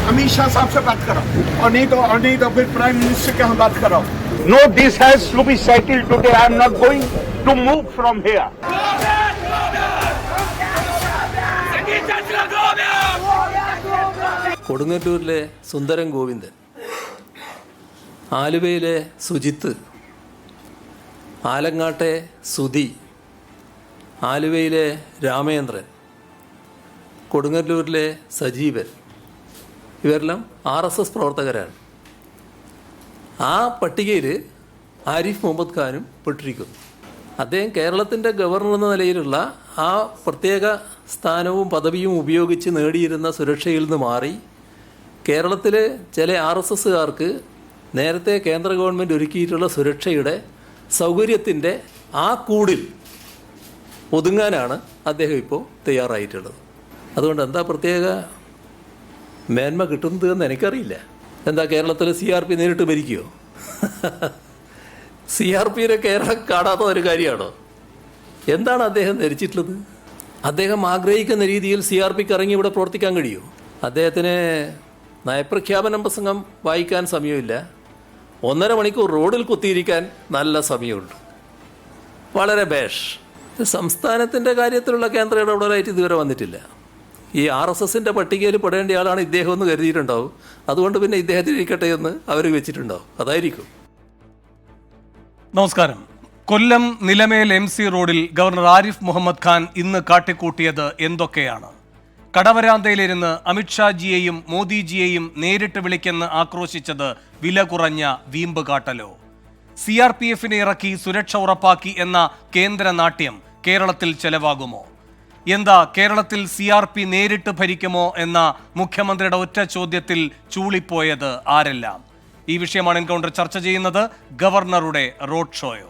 अमित शाह साहब से बात करो और नहीं तो फिर प्राइम मिनिस्टर के हम बात करो. No, this has to be settled today. I am not going to move from here. കൊടുങ്ങല്ലൂരിലെ സുന്ദരൻ ഗോവിന്ദൻ, ആലുവയിലെ സുജിത്ത്, ആലങ്ങാട്ടെ സുധി, ആലുവയിലെ രാമേന്ദ്രൻ, കൊടുങ്ങല്ലൂരിലെ സജീവൻ, ഇവരെല്ലാം RSS പ്രവർത്തകരാണ്. ആ പട്ടികയിൽ ആരിഫ് മുഹമ്മദ് ഖാനും പെട്ടിരിക്കുന്നു. അദ്ദേഹം കേരളത്തിൻ്റെ ഗവർണർ എന്ന നിലയിലുള്ള ആ പ്രത്യേക സ്ഥാനവും പദവിയും ഉപയോഗിച്ച് നേടിയിരുന്ന സുരക്ഷയിൽ നിന്ന് മാറി കേരളത്തിലെ ചില RSSകാർക്ക് നേരത്തെ കേന്ദ്ര ഗവൺമെൻറ് ഒരുക്കിയിട്ടുള്ള സുരക്ഷയുടെ സൗകര്യത്തിൻ്റെ ആ കൂടിൽ ഒതുങ്ങാനാണ് അദ്ദേഹം ഇപ്പോൾ തയ്യാറായിട്ടുള്ളത്. അതുകൊണ്ട് എന്താ പ്രത്യേക മേന്മ കിട്ടുന്നത് എന്ന് എനിക്കറിയില്ല. എന്താ കേരളത്തിൽ CRP നേരിട്ട് ഭരിക്കുമോ? CRPനെ കേരളം കാണാത്ത ഒരു കാര്യമാണോ? എന്താണ് അദ്ദേഹം ധരിച്ചിട്ടുള്ളത്? അദ്ദേഹം ആഗ്രഹിക്കുന്ന രീതിയിൽ CRPക്ക് ഇറങ്ങി ഇവിടെ പ്രവർത്തിക്കാൻ കഴിയുമോ? അദ്ദേഹത്തിന് നയപ്രഖ്യാപനം പ്രസംഗം വായിക്കാൻ സമയമില്ല. 1.5 മണിക്കൂർ റോഡിൽ കുത്തിയിരിക്കാൻ നല്ല സമയമുണ്ട്. വളരെ ബേഷ്. സംസ്ഥാനത്തിൻ്റെ കാര്യത്തിലുള്ള കേന്ദ്ര ഇടപെടലായിട്ട് ഇതുവരെ വന്നിട്ടില്ല. ഈ RSSൻ്റെ പട്ടികയിൽ പെടേണ്ട ആളാണ് ഇദ്ദേഹം എന്ന് കരുതിയിട്ടുണ്ടാവും. അതുകൊണ്ട് പിന്നെ ഇദ്ദേഹത്തിന് ഇരിക്കട്ടെ എന്ന് അവർ വെച്ചിട്ടുണ്ടാവും. അതായിരിക്കും. നമസ്കാരം. കൊല്ലം നിലമേൽ MC റോഡിൽ ഗവർണർ ആരിഫ് മുഹമ്മദ് ഖാൻ ഇന്ന് കാട്ടിക്കൂട്ടിയത് എന്തൊക്കെയാണ്? കടവരാന്തയിലിരുന്ന് അമിത്ഷാജിയെയും മോദിജിയെയും നേരിട്ട് വിളിക്കെന്ന് ആക്രോശിച്ചത് വില കുറഞ്ഞ വീമ്പ് കാട്ടലോ? CRPFനെ ഇറക്കി സുരക്ഷ ഉറപ്പാക്കി എന്ന കേന്ദ്ര നാട്യം കേരളത്തിൽ ചെലവാകുമോ? എന്താ കേരളത്തിൽ CRP നേരിട്ട് ഭരിക്കുമോ എന്ന മുഖ്യമന്ത്രിയുടെ ഒറ്റ ചോദ്യത്തിൽ ചൂളിപ്പോയത് ആരെല്ലാം? ഈ വിഷയമാണ് എൻകൗണ്ടർ ചർച്ച ചെയ്യുന്നത്. ഗവർണറുടെ റോഡ് ഷോയോ?